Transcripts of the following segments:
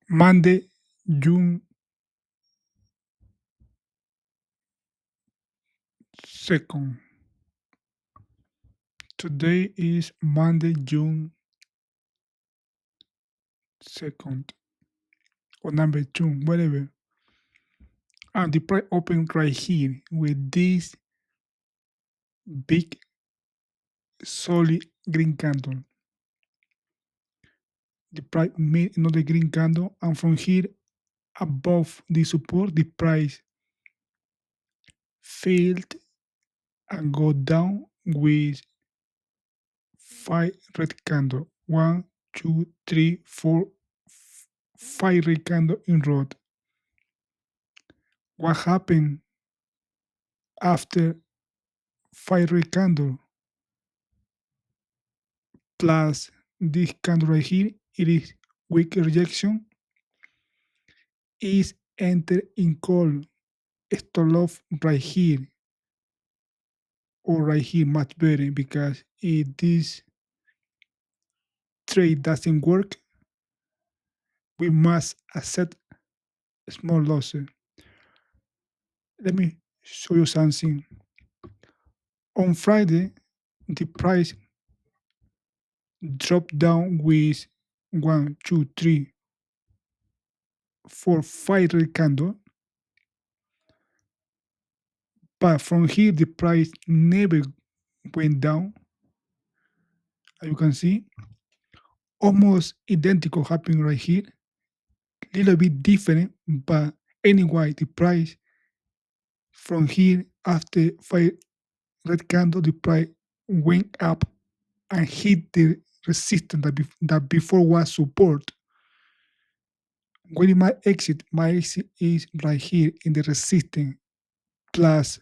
Monday, June 2nd. Today is Monday, June 2nd, or number 2, whatever. And the price open right here with this big solid green candle. The price made another green candle, and from here above the support, the price failed and go down with 5 red candle. One, two, three, four, 5 red candle in row. What happened after 5 red candle plus this candle right here? It is weak rejection, is enter in call stop loss right here or right here much better, because if this trade doesn't work, we must accept small losses. Let me show you something. On Friday, the price dropped down with one, two, three, four, 5 red candle, but from here the price never went down. As you can see, almost identical happening right here, little bit different, but anyway, the price from here after 5 red candle, the price went up and hit the resistance that before was support. Where is my exit? My exit is right here in the resistance plus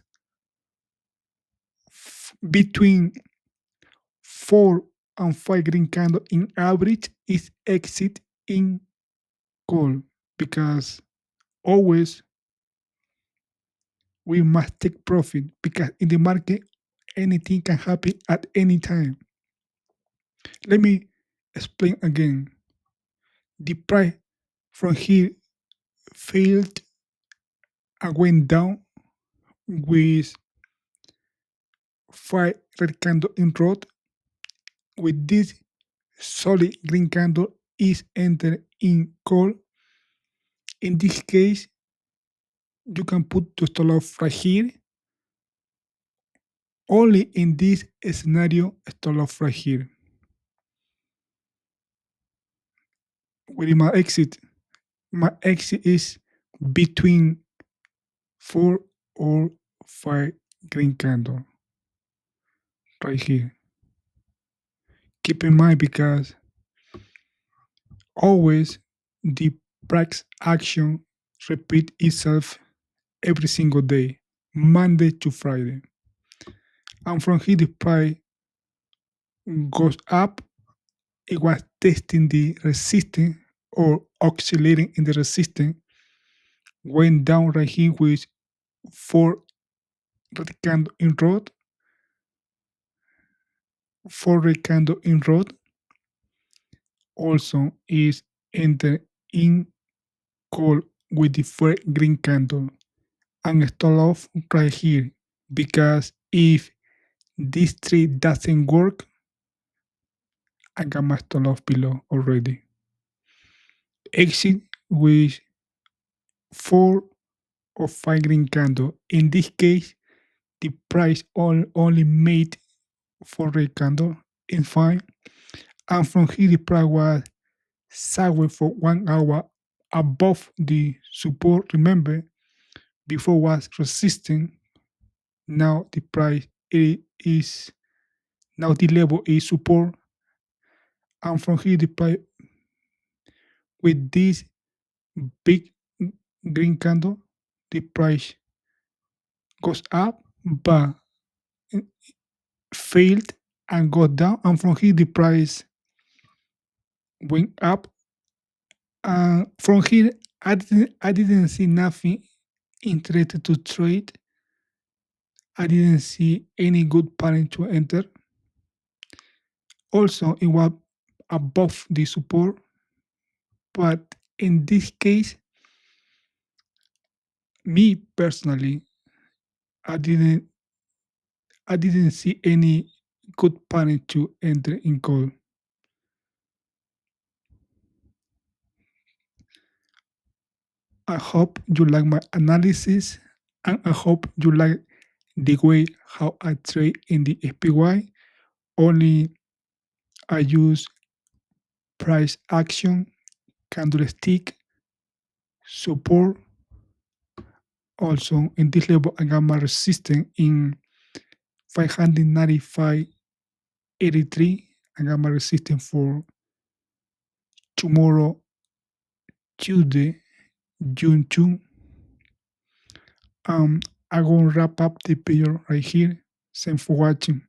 between 4 and 5 green candle in average is exit in call, because always we must take profit, because in the market anything can happen at any time. Let me explain again. The price from here failed and went down with 5 red candle in row. With this solid green candle is entered in call. In this case, you can put the stop loss right here. Only in this scenario, stop loss right here. Where is my exit? My exit is between 4 or 5 green candle right here. Keep in mind, because always the price action repeat itself every single day, Monday to Friday. And from here the price goes up. It was testing the resistance or oscillating in the resistance, went down right here with 4 red candle in row, 4 red candle in row. Also is enter in call with the 4 green candle and stop off right here, because if this trade doesn't work, I got my stop off below already. Exit with 4 or 5 green candle. In this case, the price only made 4 red candle in fine, and from here the price was sideways for 1 hour above the support. Remember, before was resisting. Now the price is now the level is support, and from here the price with this big green candle, the price goes up, but failed and got down, and from here the price went up. And from here, I didn't see nothing interested to trade. I didn't see any good pattern to enter. Also, it was above the support, but In this case, me personally, I didn't I didn't see any good pattern to enter in call. I hope you like my analysis and I hope you like the way how I trade in the SPY. Only I use price action, candlestick, support. Also in this level I got my resistance in 595.83. I got my resistance for tomorrow, Tuesday, June 2. Um, I'm gonna wrap up the video right here. Thanks for watching.